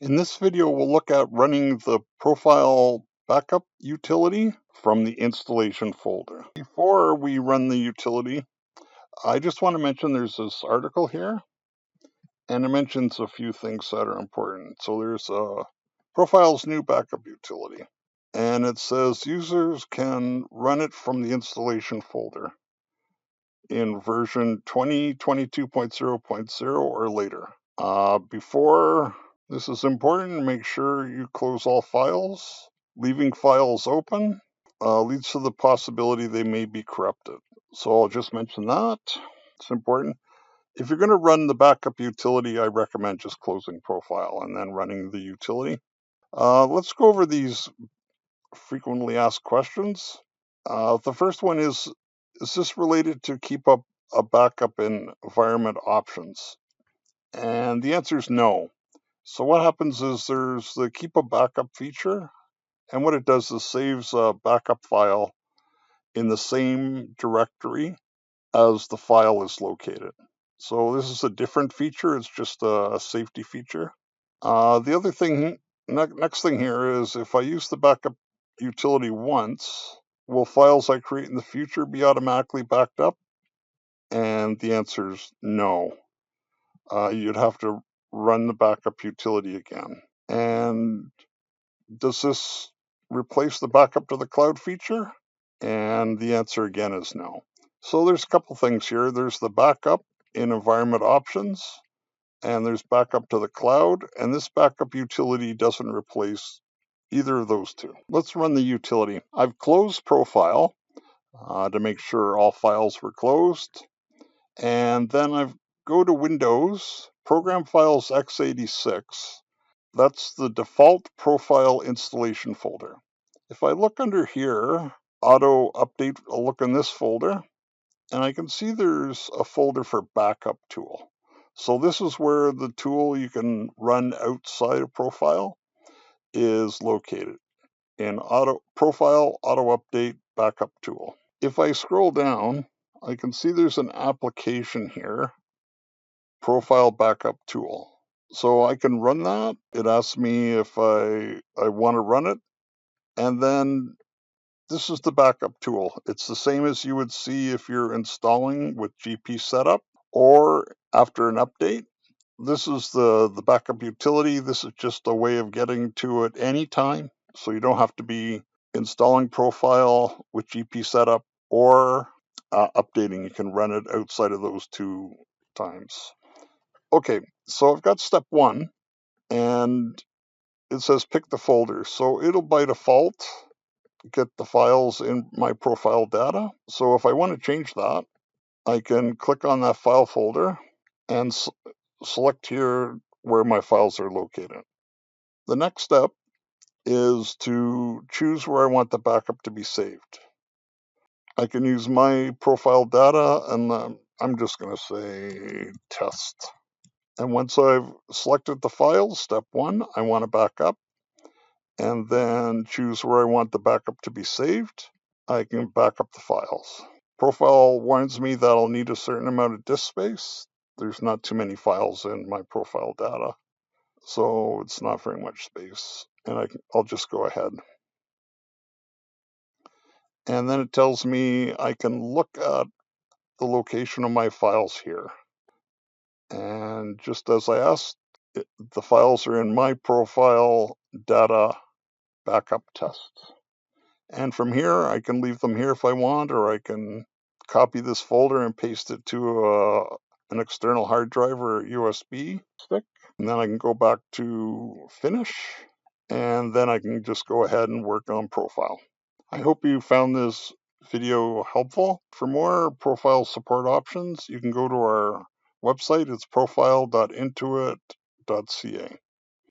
In this video, we'll look at running the ProFile backup utility from the installation folder. Before we run the utility, I just want to mention there's this article here, and it mentions a few things that are important. So there's ProFile's new backup utility, and it says users can run it from the installation folder in version 2022.0.0 or later. Before this is important, make sure you close all files. Leaving files open leads to the possibility they may be corrupted. So I'll just mention that. It's important. If you're going to run the backup utility, I recommend just closing ProFile and then running the utility. Let's go over these frequently asked questions. The first one is this related to keep up a backup in environment options? And the answer is no. So what happens is there's the keep a backup feature, and what it does is saves a backup file in the same directory as the file is located. So this is a different feature. It's just a safety feature. The other thing, next thing here is if I use the backup utility once, will files I create in the future be automatically backed up? And the answer is no. You'd have to run the backup utility again. And does this replace the backup to the cloud feature? And the answer again is no. So there's a couple things here. There's the backup in environment options, and there's backup to the cloud, and this backup utility doesn't replace either of those two. Let's run the utility. I've closed ProFile to make sure all files were closed, and then I go to Windows, Program Files x86. That's the default ProFile installation folder. If I look under here, Auto Update, I'll look in this folder, and I can see there's a folder for Backup Tool. So this is where the tool you can run outside of ProFile is located, in ProFile Auto Update Backup Tool. If I scroll down, I can see there's an application here, ProFile Backup Tool. So I can run that. It asks me if I want to run it. And then this is the backup tool. It's the same as you would see if you're installing with GP setup or after an update. This is the backup utility. This is just a way of getting to it anytime. So you don't have to be installing ProFile with GP setup or updating. You can run it outside of those two times. Okay, so I've got step one, and it says pick the folder. So it'll by default get the files in my profile data. So if I want to change that, I can click on that file folder and select here where my files are located. The next step is to choose where I want the backup to be saved. I can use my profile data, and I'm just going to say test. And once I've selected the files, step one, I want to back up, and then choose where I want the backup to be saved. I can back up the files. ProFile warns me that I'll need a certain amount of disk space. There's not too many files in my profile data, so it's not very much space, and I'll just go ahead. And then it tells me I can look at the location of my files here. And just as I asked, the files are in my profile data backup test. And from here, I can leave them here if I want, or I can copy this folder and paste it to an external hard drive or USB stick. And then I can go back to finish, and then I can just go ahead and work on ProFile. I hope you found this video helpful. For more ProFile support options, you can go to our website. It's profile.intuit.ca.